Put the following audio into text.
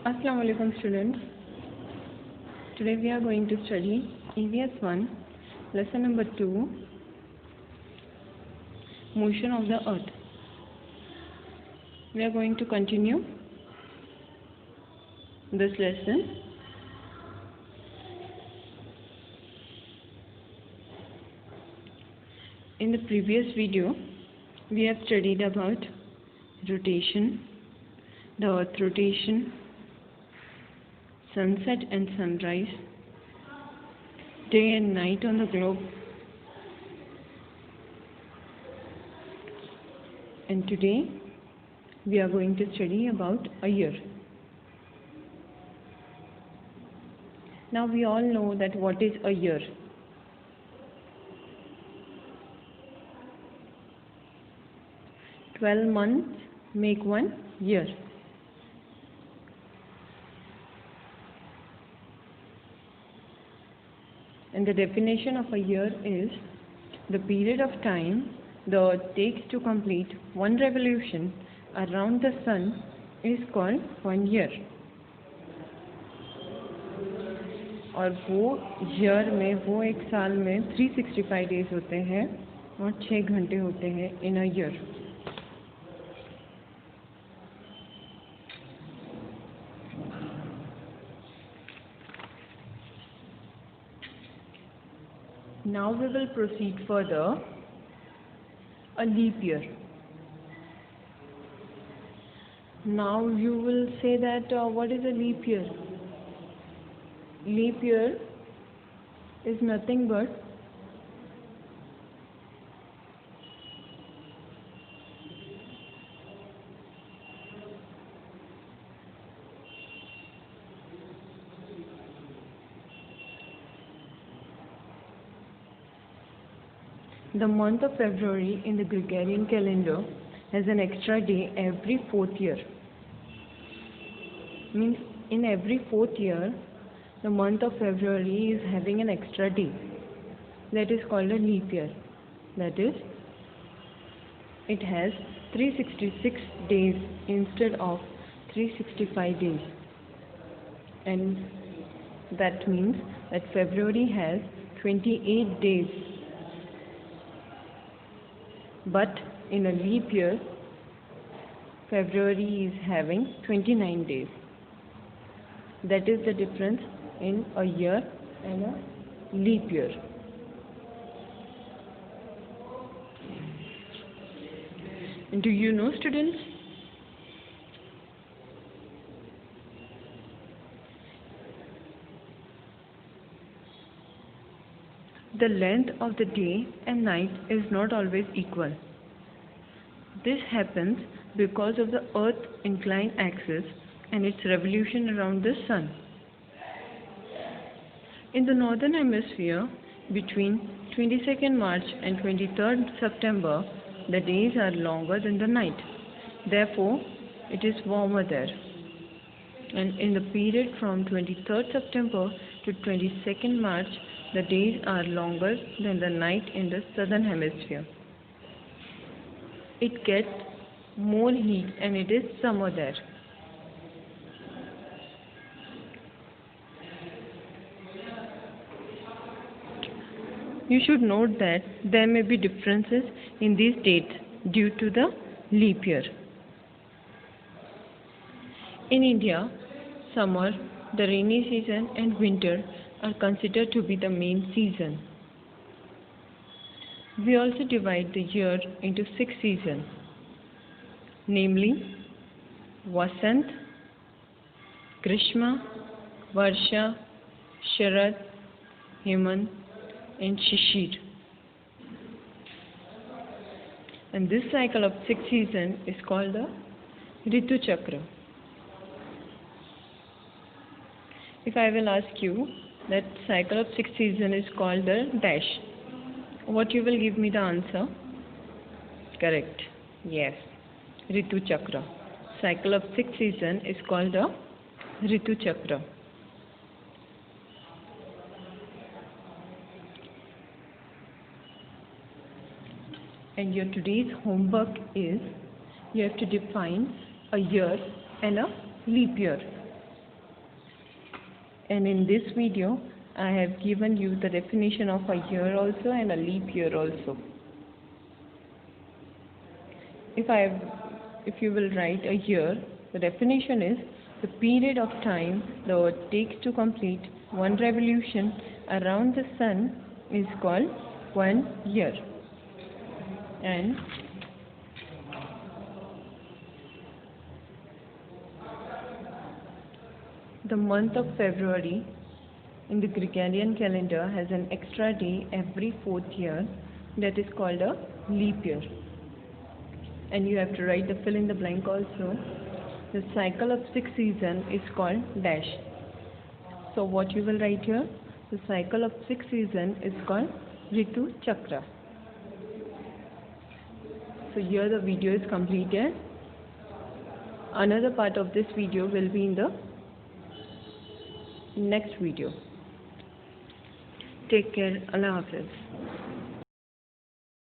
Assalamu alaikum students. Today we are going to study EVS 1, lesson number 2, motion of the earth. We are going to continue this lesson. In the previous video, we have studied about rotation, the earth rotation, sunset and sunrise, day and night on the globe, and today we are going to study about a year. Now we all know that what is a year. "12 months make one year." And the definition of a year is the period of time the earth takes to complete one revolution around the sun is called 1 year. और वो year में, वो एक साल में 365 days होते हैं और 6 घंटे होते हैं in a year. Now we will proceed further. A leap year. Now you will say that what is a leap year? Leap year is nothing but the month of February in the Gregorian calendar has an extra day every 4th year. Means in every 4th year, the month of February is having an extra day. That is called a leap year. That is, it has 366 days instead of 365 days. And that means that February has 28 days. But in a leap year, February is having 29 days. That is the difference in a year and a leap year. And do you know, students, the length of the day and night is not always equal. This happens because of the Earth's inclined axis and its revolution around the Sun. In the northern hemisphere, between 22nd March and 23rd September, the days are longer than the night. Therefore, it is warmer there. And in the period from 23rd September to 22nd March, the days are longer than the night in the southern hemisphere. It gets more heat and it is summer there. You should note that there may be differences in these dates due to the leap year. In India, summer, the rainy season and winter are considered to be the main season. We also divide the year into 6 seasons, namely Vasant, Grishma, Varsha, Sharad, Hemant and Shishir. And this cycle of 6 seasons is called the Ritu Chakra. If I will ask you that cycle of 6 seasons is called the dash, what you will give me the answer? Correct. Yes. Ritu Chakra. Cycle of 6 seasons is called the Ritu Chakra. And your today's homework is you have to define a year and a leap year. And in this video I have given you the definition of a year also and a leap year also. If you will write a year, the definition is the period of time the earth takes to complete one revolution around the sun is called 1 year. And the month of February in the Gregorian calendar has an extra day every 4th year, that is called a leap year. And you have to write the fill in the blank also. The cycle of 6 seasons is called dash. So what you will write here? The cycle of 6 seasons is called Ritu Chakra. So here the video is completed. Another part of this video will be in the next video. Take care. Allah Hafiz.